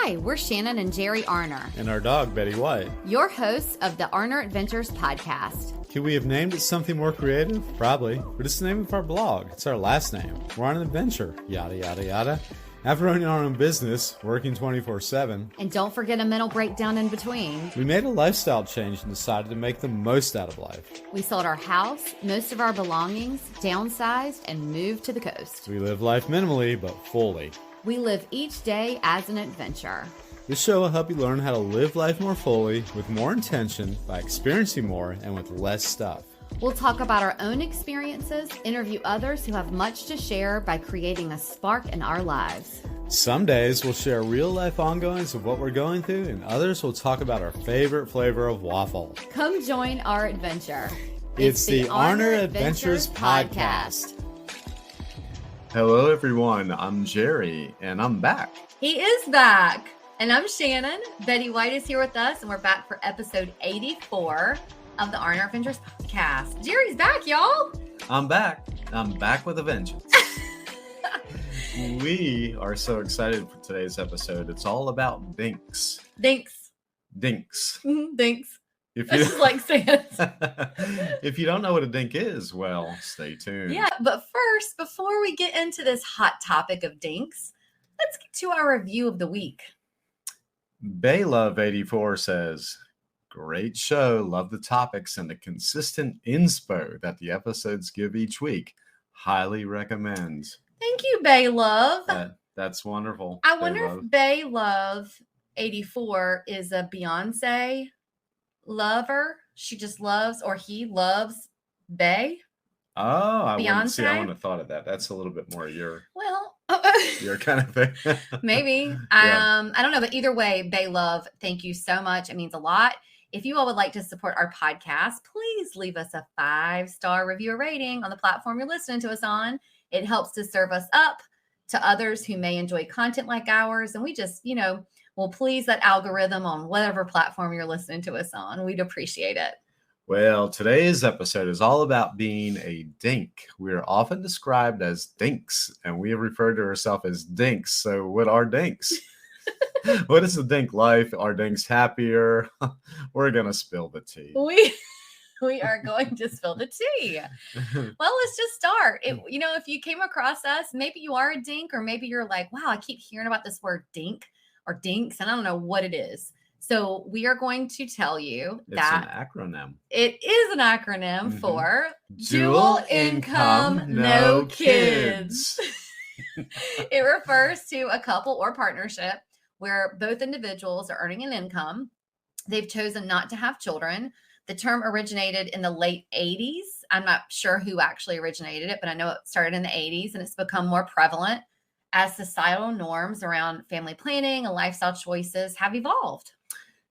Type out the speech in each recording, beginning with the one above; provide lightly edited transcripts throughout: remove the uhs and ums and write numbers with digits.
Hi, we're Shannon and Jerry Arner. And our dog, Betty White. Your hosts of the Arner Adventures podcast. Could we have named it something more creative? Probably. But it's the name of our blog. It's our last name. We're on an adventure. Yada, yada, yada. After owning our own business, working 24/7. And don't forget a mental breakdown in between. We made a lifestyle change and decided to make the most out of life. We sold our house, most of our belongings, downsized, and moved to the coast. We live life minimally, but fully. We live each day as an adventure. This show will help you learn how to live life more fully, with more intention, by experiencing more, and with less stuff. We'll talk about our own experiences, interview others who have much to share by creating a spark in our lives. Some days we'll share real-life ongoings of what we're going through, and others will talk about our favorite flavor of waffle. Come join our adventure. It's the Arner Adventures Podcast. Hello, everyone. I'm Jerry, and I'm back. He is back. And I'm Shannon. Betty White is here with us, and we're back for episode 84 of the Arner Adventures Podcast. Jerry's back, y'all. I'm back. I'm back with a vengeance. We are so excited for today's episode. It's all about DINKs. Dinks. DINKs. Dinks. If That's just like saying If you don't know what a dink is, well, stay tuned. Yeah, but first, before we get into this hot topic of dinks, let's get to our review of the week. Baylove84 says, great show. Love the topics and the consistent inspo that the episodes give each week. Highly recommend. Thank you, Baylove. That's wonderful. I wonder if Baylove84 is a Beyonce lover. She just loves, or he loves Bay. Oh, I wouldn't Beyonce. have thought of that. That's a little bit more your kind of thing. Maybe. Yeah. I don't know, but either way, Baylove, thank you so much. It means a lot. If you all would like to support our podcast, please leave us a 5-star review or rating on the platform you're listening to us on. It helps to serve us up to others who may enjoy content like ours. And we just, will please that algorithm on whatever platform you're listening to us on. We'd appreciate it. Well, today's episode is all about being a dink. We are often described as dinks, and we have referred to ourselves as dinks. So what are dinks? What is the dink life? Are dinks happier? We're going to spill the tea. We are going to spill the tea. Well, let's just start. If you came across us, maybe you are a dink, or maybe you're like, wow, I keep hearing about this word dink or dinks, and I don't know what it is. So we are going to tell you that it's an acronym. It is an acronym for Dual Income, No Kids. It refers to a couple or partnership where both individuals are earning an income. They've chosen not to have children. The term originated in the late 80s. I'm not sure who actually originated it, but I know it started in the 80s, and it's become more prevalent as societal norms around family planning and lifestyle choices have evolved.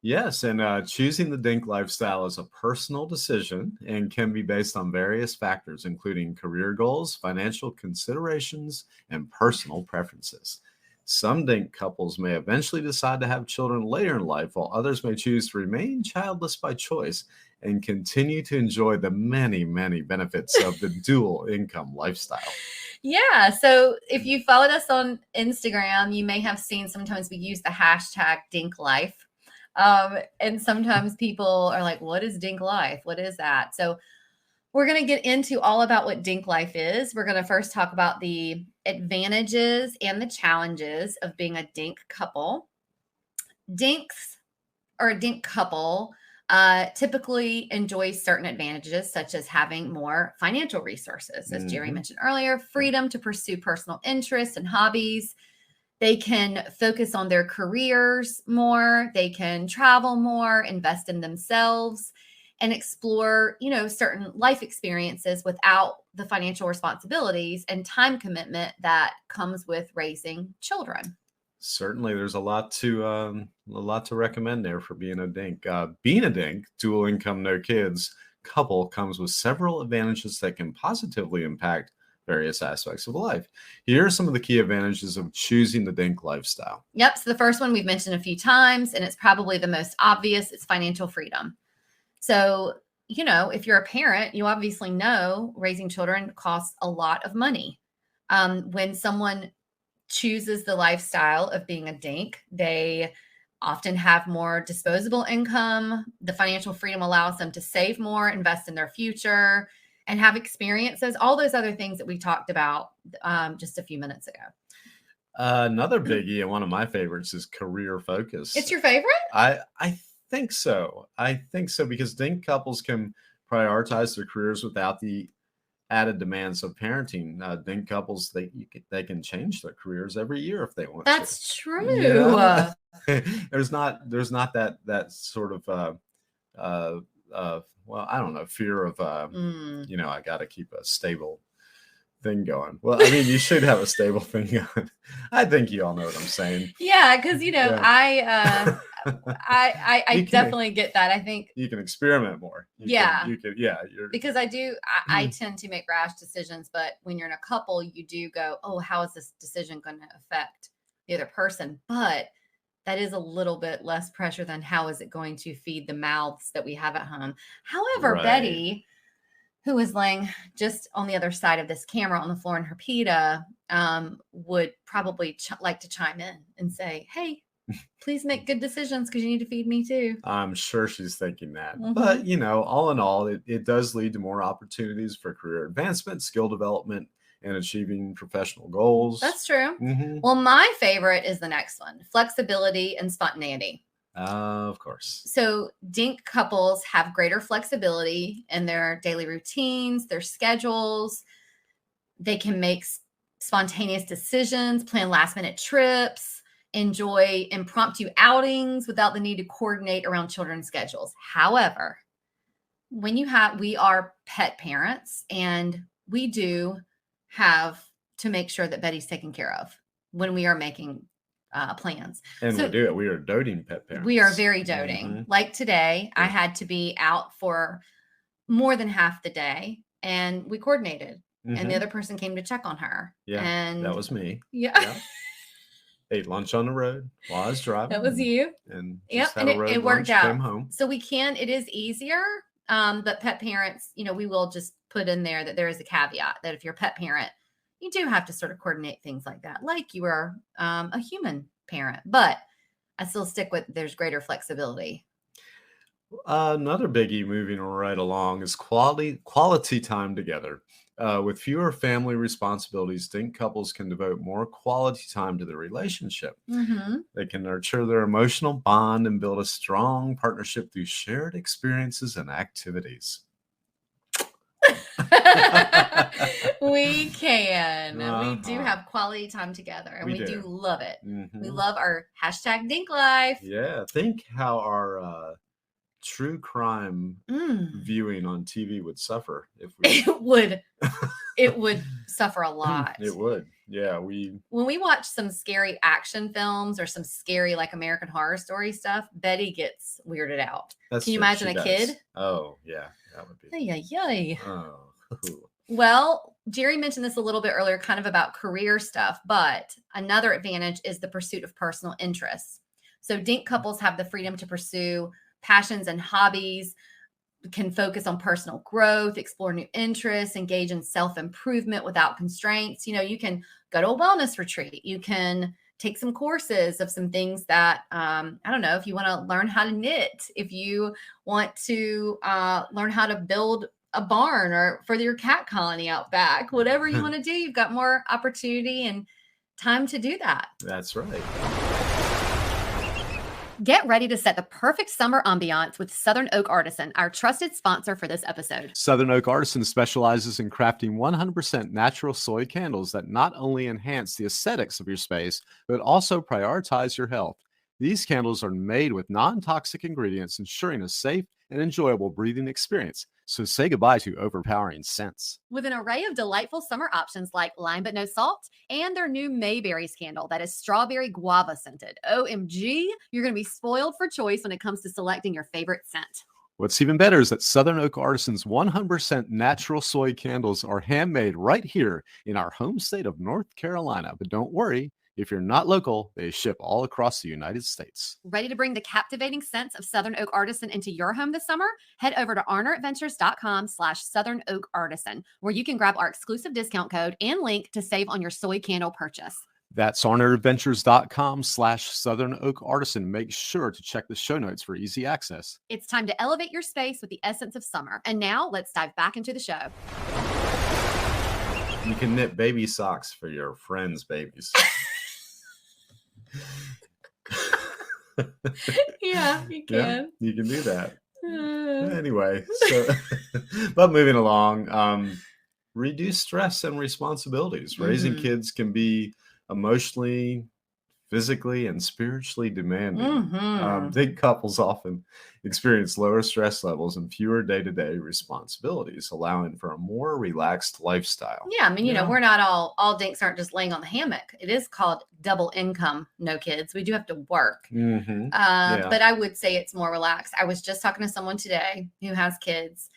Yes, and choosing the Dink lifestyle is a personal decision and can be based on various factors, including career goals, financial considerations, and personal preferences. Some Dink couples may eventually decide to have children later in life, while others may choose to remain childless by choice and continue to enjoy the many, many benefits of the dual income lifestyle. Yeah. So if you followed us on Instagram, you may have seen sometimes we use the hashtag Dink Life. And sometimes people are like, what is Dink Life? What is that? So we're going to get into all about what Dink Life is. We're going to first talk about the advantages and the challenges of being a Dink couple. Dinks or a Dink couple typically enjoys certain advantages, such as having more financial resources, as Jerry mentioned earlier, freedom to pursue personal interests and hobbies. They can focus on their careers more. They can travel more, invest in themselves, and explore, certain life experiences without the financial responsibilities and time commitment that comes with raising children. Certainly, there's a lot to recommend there for being a dink. Being a dink, dual income, no kids couple comes with several advantages that can positively impact various aspects of life. Here are some of the key advantages of choosing the dink lifestyle. Yep. So the first one we've mentioned a few times, and it's probably the most obvious. It's financial freedom. So, if you're a parent, you obviously know raising children costs a lot of money. When someone chooses the lifestyle of being a dink, they often have more disposable income. The financial freedom allows them to save more, invest in their future, and have experiences, all those other things that we talked about just a few minutes ago. Another biggie and one of my favorites is career focus. It's your favorite? I think so. I think so because dink couples can prioritize their careers without the added demands of parenting. Dink couples, they can change their careers every year if they want to. That's true. Yeah. there's not that sort of well, I don't know, fear of I got to keep a stable thing going. Well, I mean, you should have a stable thing going. I think you all know what I'm saying. Yeah, because I definitely get that. I think you can experiment more. Because I tend to make rash decisions, but when you're in a couple, you do go, oh, how is this decision going to affect the other person? But that is a little bit less pressure than how is it going to feed the mouths that we have at home. However, right. Betty, who is laying just on the other side of this camera on the floor in her pita, would probably like to chime in and say, hey, please make good decisions because you need to feed me too. I'm sure she's thinking that. Mm-hmm. But, all in all, it does lead to more opportunities for career advancement, skill development, and achieving professional goals. That's true. Mm-hmm. Well, my favorite is the next one, flexibility and spontaneity. Of course. So dink couples have greater flexibility in their daily routines, their schedules. They can make spontaneous decisions, plan last-minute trips, enjoy impromptu outings without the need to coordinate around children's schedules. However, we are pet parents, and we do have to make sure that Betty's taken care of when we are making plans. And so, we do it. We are doting pet parents. We are very doting. Mm-hmm. Like today, I had to be out for more than half the day, and we coordinated. Mm-hmm. And the other person came to check on her. Yeah, and that was me. Yeah. Ate lunch on the road while I was driving. That was you. And it worked out. Came home. So it is easier. But pet parents, we will just put in there that there is a caveat that if you're a pet parent, you do have to sort of coordinate things like that, like you are a human parent. But I still stick with there's greater flexibility. Another biggie moving right along is quality time together. With fewer family responsibilities, dink couples can devote more quality time to their relationship. Mm-hmm. They can nurture their emotional bond and build a strong partnership through shared experiences and activities. We can. We do have quality time together, and we do love it. Mm-hmm. We love our #Dink Life. Yeah, think how our true crime viewing on TV would suffer if we it would suffer a lot. It would. Yeah, when we watch some scary action films or some scary like American Horror Story stuff, Betty gets weirded out. Can you imagine a kid? Oh, yeah, that would be. Yay. Oh. Well, Jerry mentioned this a little bit earlier, kind of about career stuff, but another advantage is the pursuit of personal interests. So dink couples have the freedom to pursue passions and hobbies, can focus on personal growth, explore new interests, engage in self-improvement without constraints. You can go to a wellness retreat. You can take some courses of some things that, I don't know, if you want to learn how to knit, if you want to learn how to build a barn or for your cat colony out back, whatever you want to do, you've got more opportunity and time to do that. That's right. Get ready to set the perfect summer ambiance with Southern Oak Artisan, our trusted sponsor for this episode. Southern Oak Artisan specializes in crafting 100% natural soy candles that not only enhance the aesthetics of your space, but also prioritize your health. These candles are made with non-toxic ingredients, ensuring a safe and enjoyable breathing experience. So say goodbye to overpowering scents. With an array of delightful summer options like lime but no salt and their new Mayberries candle that is strawberry guava scented. OMG, you're going to be spoiled for choice when it comes to selecting your favorite scent. What's even better is that Southern Oak Artisan's 100% natural soy candles are handmade right here in our home state of North Carolina. But don't worry. If you're not local, they ship all across the United States. Ready to bring the captivating scents of Southern Oak Artisan into your home this summer? Head over to arneradventures.com/Southern Oak Artisan, where you can grab our exclusive discount code and link to save on your soy candle purchase. That's orneradventures.com/Southern Oak Artisan. Make sure to check the show notes for easy access. It's time to elevate your space with the essence of summer. And now let's dive back into the show. You can knit baby socks for your friends' babies. Yeah, you can. Yeah, you can do that. Anyway, so but moving along, reduce stress and responsibilities. Raising kids can be emotionally, physically, and spiritually demanding. Big couples often experience lower stress levels and fewer day-to-day responsibilities, allowing for a more relaxed lifestyle. Yeah, I mean, you know, we're not all dinks aren't just laying on the hammock. It is called double income, no kids. We do have to work. But I would say it's more relaxed. I was just talking to someone today who has kids,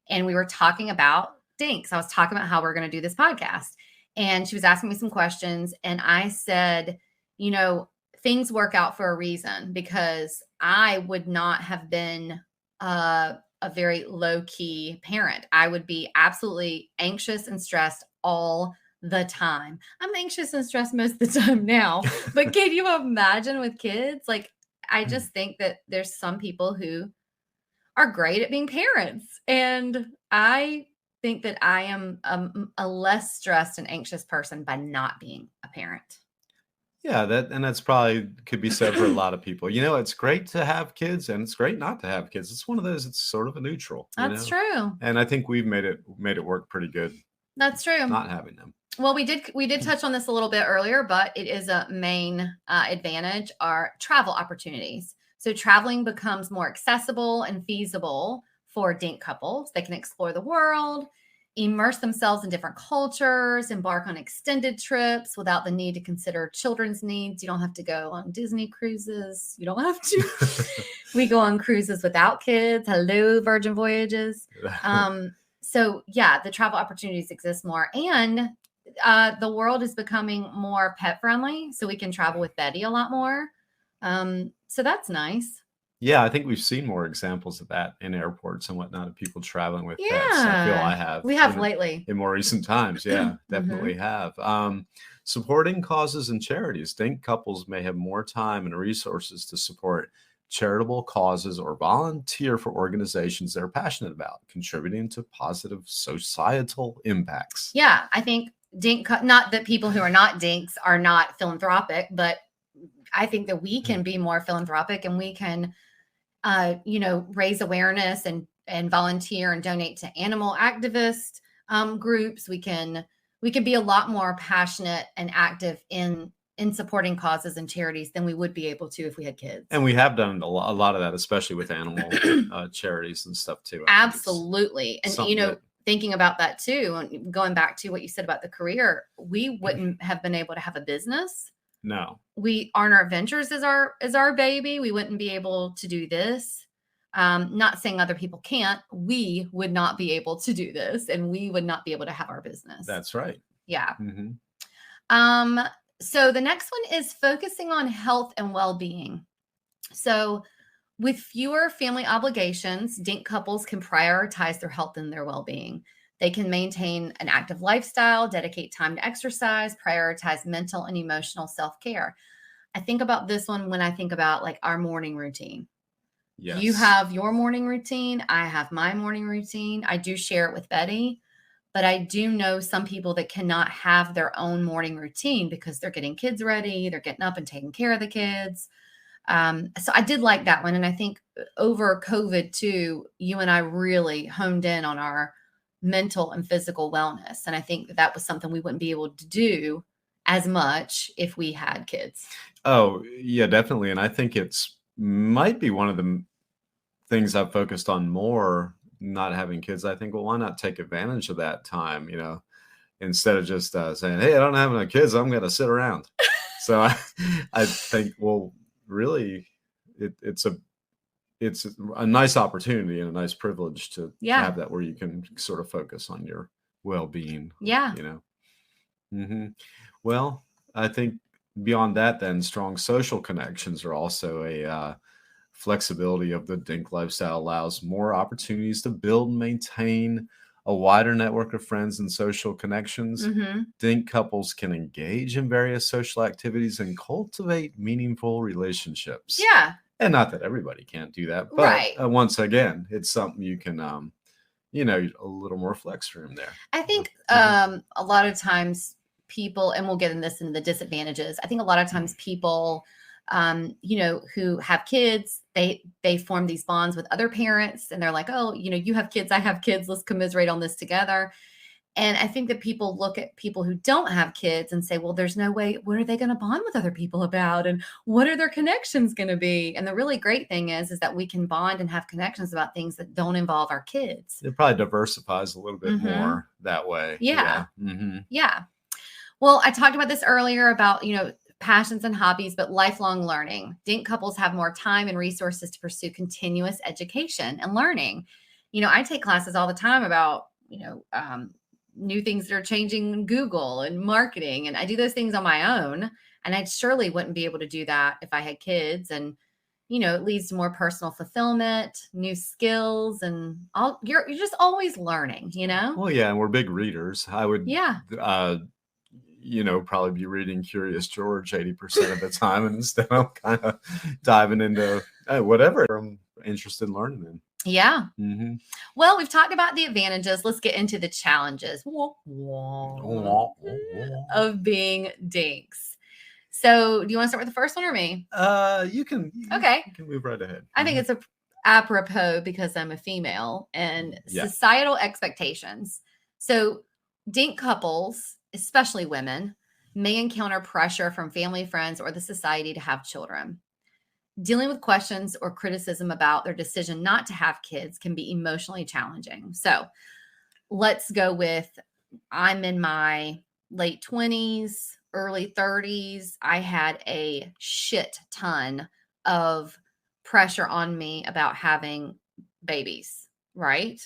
and we were talking about dinks. I was talking about how we're going to do this podcast, and she was asking me some questions, and I said, you know, things work out for a reason, because I would not have been a very low-key parent. I would be absolutely anxious and stressed all the time. I'm anxious and stressed most of the time now, but can you imagine with kids? Like, I just think that there's some people who are great at being parents, and I think that I am a less stressed and anxious person by not being a parent. Yeah, that's probably could be said for a lot of people. You know, it's great to have kids and it's great not to have kids. It's one of those, it's sort of a neutral. That's true. And I think we've made it work pretty good. That's true. Not having them. Well, we did touch on this a little bit earlier, but it is a main advantage are travel opportunities. So traveling becomes more accessible and feasible for dink couples. They can explore the world, immerse themselves in different cultures, embark on extended trips without the need to consider children's needs. You don't have to go on Disney cruises. You don't have to. We go on cruises without kids. Hello, Virgin Voyages. So yeah, the travel opportunities exist more, and the world is becoming more pet friendly. So we can travel with Betty a lot more. So that's nice. Yeah, I think we've seen more examples of that in airports and whatnot, of people traveling with pets. I feel I have. We have lately. In more recent times. Yeah, definitely have. Supporting causes and charities. Dink couples may have more time and resources to support charitable causes or volunteer for organizations they're passionate about, contributing to positive societal impacts. Yeah, I think not that people who are not dinks are not philanthropic, but I think that we can be more philanthropic, and we can raise awareness and volunteer and donate to animal activist groups. We can be a lot more passionate and active in supporting causes and charities than we would be able to if we had kids. And we have done a lot of that, especially with animal charities and stuff too. Absolutely. And thinking about that too, and going back to what you said about the career, we wouldn't have been able to have a business. No. Orner Adventures is our baby. We wouldn't be able to do this. Not saying other people can't. We would not be able to do this, and we would not be able to have our business. That's right. Yeah. So the next one is focusing on health and well-being. So with fewer family obligations, dink couples can prioritize their health and their well-being. They can maintain an active lifestyle, dedicate time to exercise, prioritize mental and emotional self-care. I think about this one when I think about like our morning routine. Yes. You have your morning routine. I have my morning routine. I do share it with Betty, but I do know some people that cannot have their own morning routine because they're getting kids ready. They're getting up and taking care of the kids. So I did like that one. And I think over COVID too, you and I really honed in on our mental and physical wellness. And I think that was something we wouldn't be able to do as much if we had kids. Oh, yeah, definitely. And I think might be one of the things I've focused on more, not having kids. I think, well, why not take advantage of that time, instead of just saying, hey, I don't have enough kids, I'm going to sit around. So I think, well, really, it's a nice opportunity and a nice privilege to have that, where you can sort of focus on your well-being. Yeah. Well, I think beyond that, then strong social connections are also a flexibility of the Dink lifestyle allows more opportunities to build and maintain a wider network of friends and social connections. Mm-hmm. Dink couples can engage in various social activities and cultivate meaningful relationships. Yeah. And not that everybody can't do that, but Right. once again, it's something you can, a little more flex room there. I think Mhm. a lot of times people, and we'll get in this into the disadvantages. I think a lot of times people, who have kids, they form these bonds with other parents, and they're like, oh, you have kids, I have kids, let's commiserate on this together. And I think that people look at people who don't have kids and say, well, there's no way, what are they going to bond with other people about? And what are their connections going to be? And the really great thing is that we can bond and have connections about things that don't involve our kids. It probably diversifies a little bit Mhm. more that way. Yeah. Mm-hmm. Yeah. Well, I talked about this earlier about, passions and hobbies, but lifelong learning. Dink couples have more time and resources to pursue continuous education and learning. I take classes all the time about, new things that are changing in Google and marketing. And I do those things on my own. And I surely wouldn't be able to do that if I had kids. And, it leads to more personal fulfillment, new skills, and you're just always learning, Well, yeah, and we're big readers. I would, Yeah. Probably be reading Curious George 80% of the time instead of kind of diving into whatever I'm interested in learning in. Yeah. Mm-hmm. Well, we've talked about the advantages. Let's get into the challenges of being dinks. So, do you want to start with the first one or me? You can. Okay. You can move right ahead. I think it's apropos because I'm a female and societal expectations. So, dink couples, especially women, may encounter pressure from family, friends, or the society to have children. Dealing with questions or criticism about their decision not to have kids can be emotionally challenging. So let's go with, I'm in my late 20s, early 30s. I had a shit ton of pressure on me about having babies, right?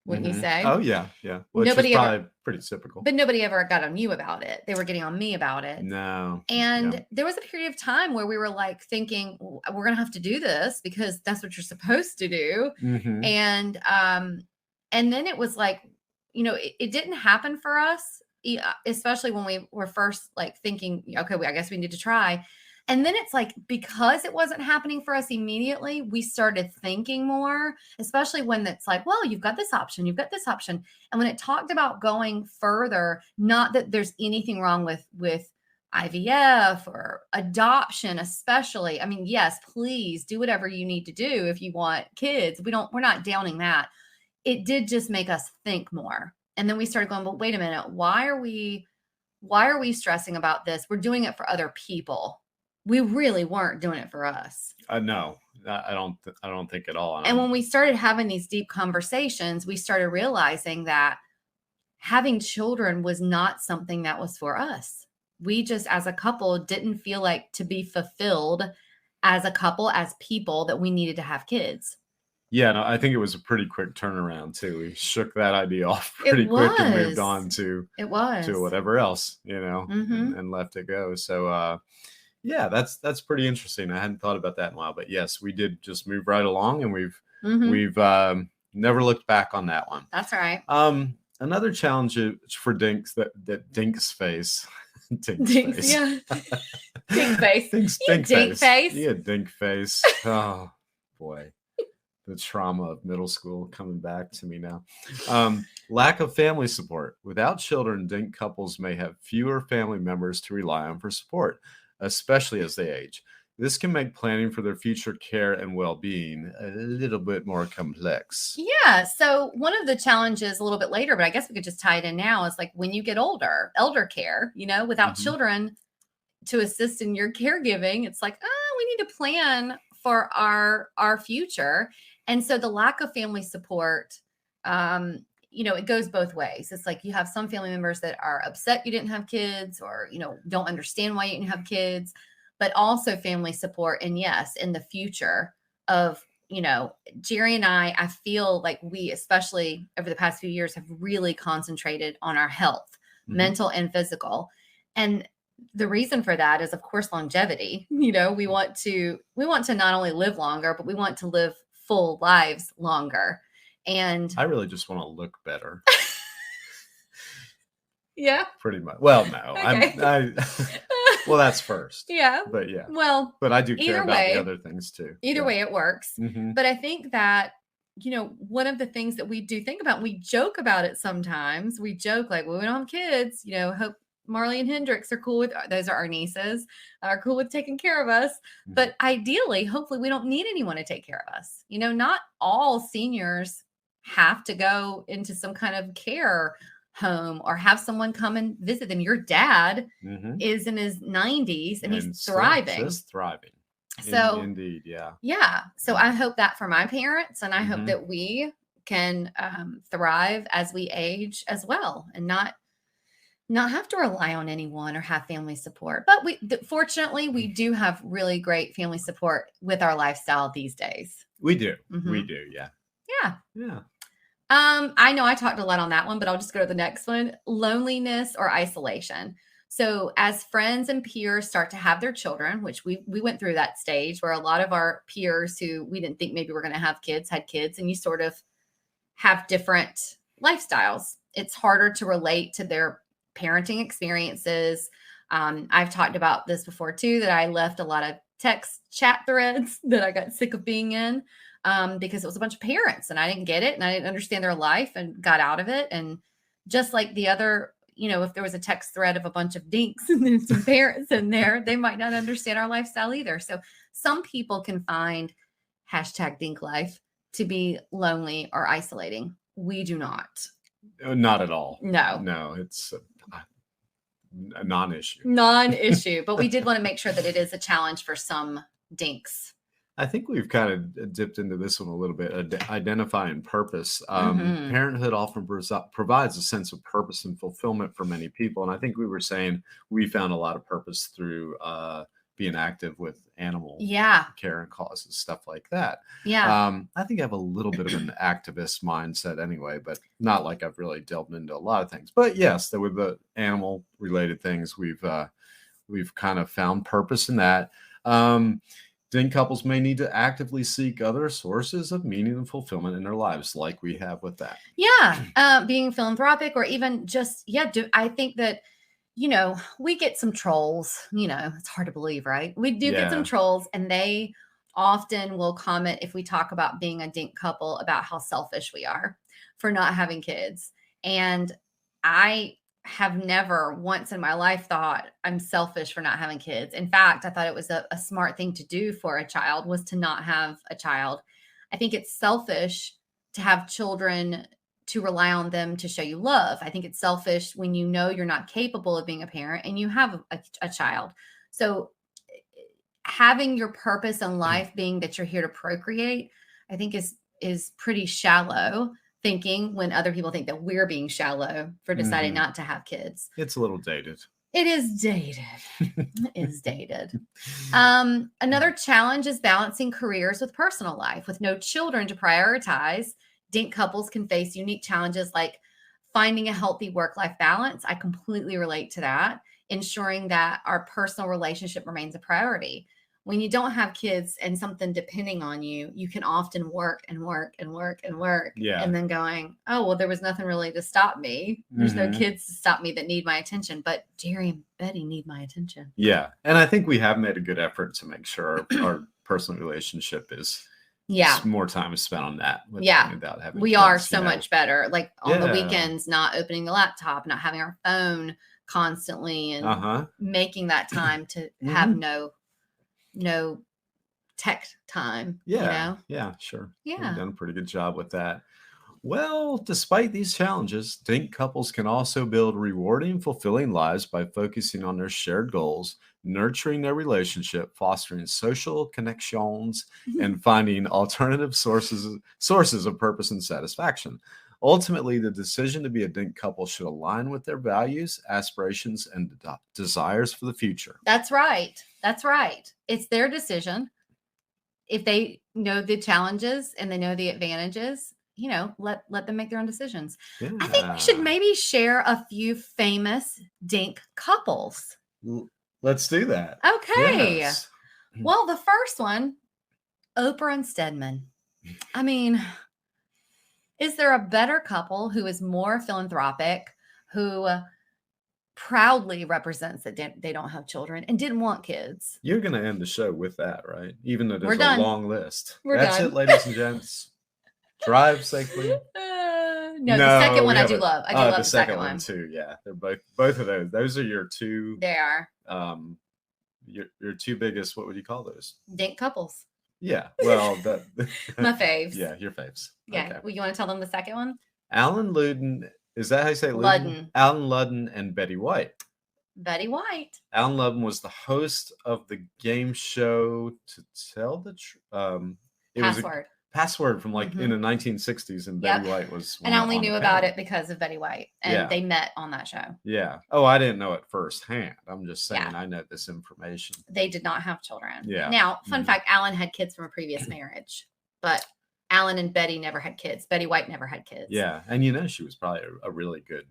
Wouldn't you say? Oh, yeah. Which Nobody is probably ever, pretty typical. but nobody ever got on you about it. They were getting on me about it. No. And there was a period of time where we were like thinking, we're going to have to do this because that's what you're supposed to do. Mm-hmm. And then it was like, it didn't happen for us, especially when we were first like thinking, okay, I guess we need to try. And then it's like, because it wasn't happening for us immediately, we started thinking more, especially when it's like, well, you've got this option, you've got this option. And when it talked about going further, not that there's anything wrong with IVF or adoption, especially. I mean, yes, please do whatever you need to do if you want kids. We're not downing that. It did just make us think more. And then we started going, but wait a minute, why are we stressing about this? We're doing it for other people. We really weren't doing it for us. No, I don't think at all. And when we started having these deep conversations, we started realizing that having children was not something that was for us. We just, as a couple, didn't feel like to be fulfilled as a couple, as people, that we needed to have kids. Yeah, no, I think it was a pretty quick turnaround too. We shook that idea off pretty quick and moved on to whatever else, and let it go. So, yeah, that's pretty interesting. I hadn't thought about that in a while, but yes, we did just move right along, and we've never looked back on that one. That's right. Another challenge for dinks that dinks face. Dinks, yeah. Dink face. Dink face. Yeah, dink face. Oh boy. The trauma of middle school coming back to me now. Lack of family support. Without children, dink couples may have fewer family members to rely on for support, especially as they age. This can make planning for their future care and well-being a little bit more complex. Yeah. So one of the challenges a little bit later, but I guess we could just tie it in now, is like when you get older, elder care, without children to assist in your caregiving, it's like, we need to plan for our future. And so the lack of family support, it goes both ways. It's like you have some family members that are upset you didn't have kids, or, don't understand why you didn't have kids, but also family support. And yes, in the future of, Jerry and I feel like we, especially over the past few years, have really concentrated on our health, mental and physical. And the reason for that is, of course, longevity. We want to not only live longer, but we want to live full lives longer. And I really just want to look better. Yeah. pretty much. Well, no, Okay. well, that's first, Yeah. but yeah, Well, but I do care either about the way, other things too. either Yeah. way it works. Hmm. But I think that, one of the things that we do think about, we joke about it sometimes. We joke like, well, we don't have kids, hope Marley and Hendrix are cool with, those are our nieces, are cool with taking care of us. But ideally, hopefully we don't need anyone to take care of us. Not all seniors have to go into some kind of care home or have someone come and visit them. Your dad Hmm. is in his 90s and he's still thriving. just thriving. So Indeed, yeah. yeah. So I hope that for my parents, and I hope Mhm. that we can thrive as we age as well, and not have to rely on anyone or have family support. But fortunately, we do have really great family support with our lifestyle these days. We do. Mhm. We do, yeah. Yeah. Yeah. I know I talked a lot on that one, but I'll just go to the next one. Loneliness or isolation. So as friends and peers start to have their children, which we went through that stage where a lot of our peers who we didn't think maybe were going to have kids had kids, and you sort of have different lifestyles. It's harder to relate to their parenting experiences. I've talked about this before too, that I left a lot of text chat threads that I got sick of being in, because it was a bunch of parents and I didn't get it and I didn't understand their life and got out of it. And just like the other, if there was a text thread of a bunch of dinks and there's some parents in there, they might not understand our lifestyle either. So some people can find hashtag Dink Life to be lonely or isolating. We do not. Not at all. No. No, it's a non-issue. Non-issue. But we did want to make sure that it is a challenge for some dinks. I think we've kind of dipped into this one a little bit, identifying purpose. Mhm. Parenthood often provides a sense of purpose and fulfillment for many people. And I think we were saying we found a lot of purpose through being active with animal Yeah. care and causes, stuff like that. Yeah. I think I have a little bit of an activist mindset anyway, but not like I've really delved into a lot of things. But yes, there were the animal related things. We've kind of found purpose in that. Dink couples may need to actively seek other sources of meaning and fulfillment in their lives, like we have with that. Yeah. Being philanthropic or even just, I think that, we get some trolls, it's hard to believe, right? We do get some Yeah. trolls, and they often will comment if we talk about being a dink couple about how selfish we are for not having kids. And I have never once in my life thought I'm selfish for not having kids. In fact, I thought it was a smart thing to do for a child was to not have a child. I think it's selfish to have children, to rely on them to show you love. I think it's selfish when you know you're not capable of being a parent and you have a child. So having your purpose in life being that you're here to procreate, I think is pretty shallow thinking when other people think that we're being shallow for deciding Mhm. not to have kids. It's a little dated. It is dated. It is dated. Another challenge is balancing careers with personal life. With no children to prioritize, dink couples can face unique challenges like finding a healthy work-life balance. I completely relate to that. Ensuring that our personal relationship remains a priority. When you don't have kids and something depending on you, you can often work and work and work and work. Yeah. And then going, oh, well, there was nothing really to stop me. There's no Mhm. kids to stop me that need my attention, but Jerry and Betty need my attention. Yeah. And I think we have made a good effort to make sure our personal relationship is Yeah. more time is spent on that. Without having We kids, are so much better. Like on the Yeah. weekends, not opening the laptop, not having our phone constantly, and Uh-huh. making that time to have Mhm. no tech time. Yeah. Yeah, sure. We've Yeah. done a pretty good job with that. Well, despite these challenges, Dink couples can also build rewarding, fulfilling lives by focusing on their shared goals, nurturing their relationship, fostering social connections, and finding alternative sources of purpose and satisfaction. Ultimately, the decision to be a Dink couple should align with their values, aspirations, and desires for the future. That's right. That's right. It's their decision. If they know the challenges and they know the advantages, let them make their own decisions. I think we should Yeah. maybe share a few famous dink couples. Let's do that. Okay. Yes. Well, the first one, Oprah and Stedman. I mean, is there a better couple who is more philanthropic, who proudly represents that they don't have children and didn't want kids. You're going to end the show with that, right? Even though We're there's a done. long list. We're That's done. it, ladies and gents. Drive safely. No, the second one we I do haven't- love. I do love the second one too. Yeah, they're both of those. Those are your two. They are Your two biggest. What would you call those? dink couples. Yeah. Well, My faves. Yeah, your faves. Yeah. Okay. Well, you want to tell them the second one? Alan Ludden. Is that how you say it? Ludden. Alan Ludden and Betty White. Betty White. Alan Ludden was the host of the game show To Tell the Truth. It was a Password from like in the 1960s, and Betty White was. And I only knew about it because of Betty White, and they met on that show. Yeah. Oh, I didn't know it firsthand. I'm just saying Yeah. I know this information. They did not have children. Yeah. Now, fun fact: Alan had kids from a previous marriage, but Alan and Betty never had kids. Betty White never had kids. Yeah, and she was probably a really good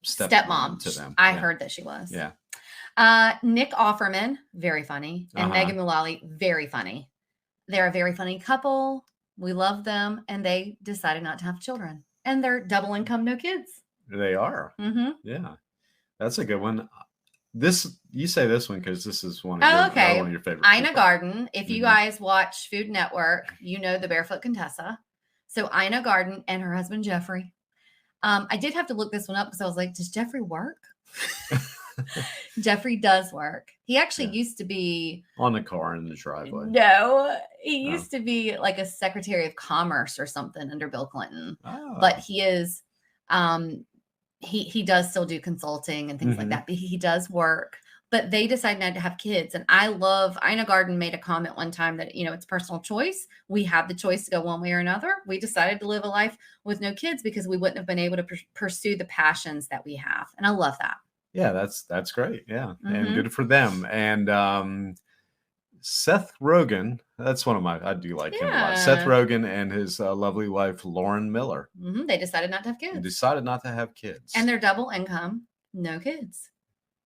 stepmom to them. I heard that she was. Yeah. Nick Offerman, very funny, and Megan Mullally, very funny. They're a very funny couple. We love them, and they decided not to have children. And they're double income, no kids. They are. Mm-hmm. Yeah, that's a good one. You say this one because this is one of your favorite. Ina people. Garten. If you guys watch Food Network, you know the Barefoot Contessa. So Ina Garten and her husband Jeffrey. I did have to look this one up because I was like, does Jeffrey work? Jeffrey does work. He actually used to be on a car in the driveway. No, he used to be like a Secretary of Commerce or something under Bill Clinton. Oh. But he is, he does still do consulting and things like that. But he does work. But they decided not to have kids. And I love, Ina Garten made a comment one time that, it's personal choice. We have the choice to go one way or another. We decided to live a life with no kids because we wouldn't have been able to pursue the passions that we have. And I love that. Yeah, that's great. Yeah. And good for them. And Seth Rogen, that's one of I do like him a lot. Seth Rogen and his lovely wife, Lauren Miller. They decided not to have kids. Decided not to have kids. And they're double income, no kids.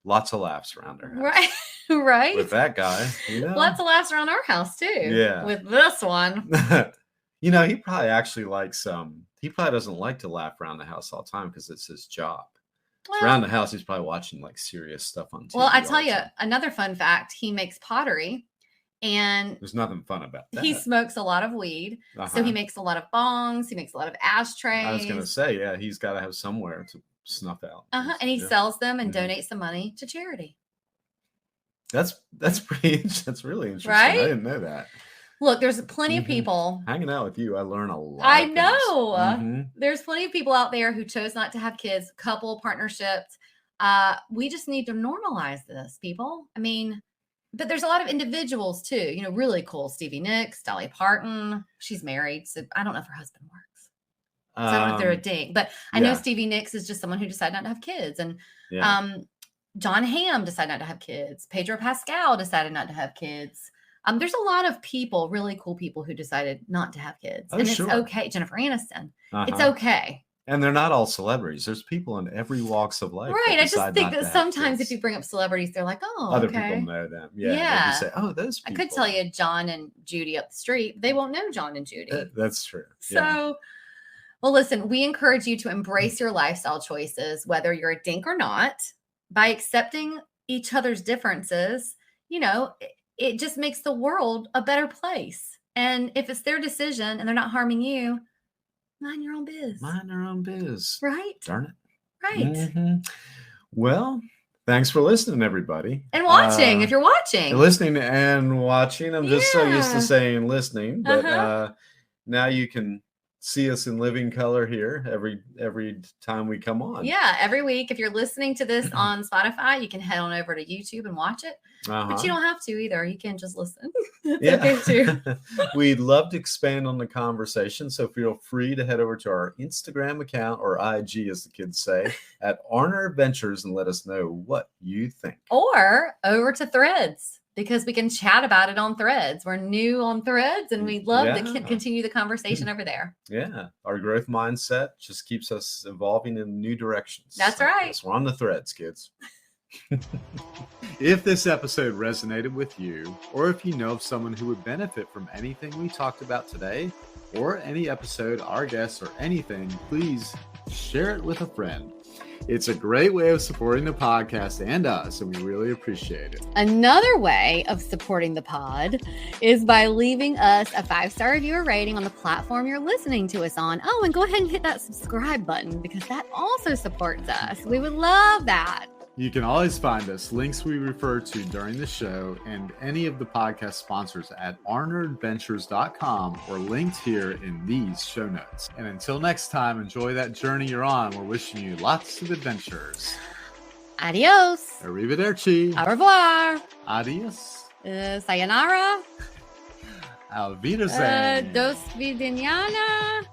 Lots of laughs around their house. Right. Right. With that guy. Lots of laughs around our house too. Yeah. With this one. He probably actually likes he probably doesn't like to laugh around the house all the time because it's his job. Well, around the house, he's probably watching like serious stuff on TV. Well, I tell you, another fun fact, he makes pottery and there's nothing fun about that. He smokes a lot of weed. So he makes a lot of bongs. He makes a lot of ashtrays. I was going to say, yeah, he's got to have somewhere to snuff out. And he sells them and donates the money to charity. That's really interesting. Right? I didn't know that. Look, there's plenty of people. Hanging out with you, I learn a lot. I know. There's plenty of people out there who chose not to have kids, couple partnerships. We just need to normalize this, people. I mean, but there's a lot of individuals too, really cool. Stevie Nicks, Dolly Parton. She's married, so I don't know if her husband works. So I don't know if they're a dink, but I know Stevie Nicks is just someone who decided not to have kids. And John Hamm decided not to have kids. Pedro Pascal decided not to have kids. There's a lot of people, really cool people who decided not to have kids. And it's okay. Jennifer Aniston. It's okay. And they're not all celebrities. There's people in every walks of life. Right. I just think that sometimes if you bring up celebrities, they're like, oh, other people know them. Yeah. You say, oh, those people. I could tell you John and Judy up the street. They won't know John and Judy. That's true. So, well, listen, we encourage you to embrace your lifestyle choices, whether you're a dink or not, by accepting each other's differences. It just makes the world a better place. And if it's their decision and they're not harming you, mind your own biz. Mind your own biz. Right. Darn it. Right. Well, thanks for listening, everybody. And watching, if you're watching. Listening and watching. I'm just so used to saying listening. But now you can see us in living color here every time we come on. Yeah, every week. If you're listening to this on Spotify, you can head on over to YouTube and watch it. But you don't have to either. You can just listen. It's okay too. We'd love to expand on the conversation, so feel free to head over to our Instagram account, or IG as the kids say, at Arner Adventures, and let us know what you think. Or over to Threads, because we can chat about it on Threads. We're new on Threads, and we'd love to continue the conversation over there. Yeah. Our growth mindset just keeps us evolving in new directions. That's right. So we're on the Threads, kids. If this episode resonated with you, or if you know of someone who would benefit from anything we talked about today, or any episode, our guests, or anything, please share it with a friend. It's a great way of supporting the podcast and us, and we really appreciate it. Another way of supporting the pod is by leaving us a 5-star review or rating on the platform you're listening to us on. Oh, and go ahead and hit that subscribe button because that also supports us. We would love that. You can always find us, links we refer to during the show, and any of the podcast sponsors at arneradventures.com or linked here in these show notes. And until next time, enjoy that journey you're on. We're wishing you lots of adventures. Adios. Arrivederci. Au revoir. Adios. Sayonara. Auf Wiedersehen. Dos vidaniana.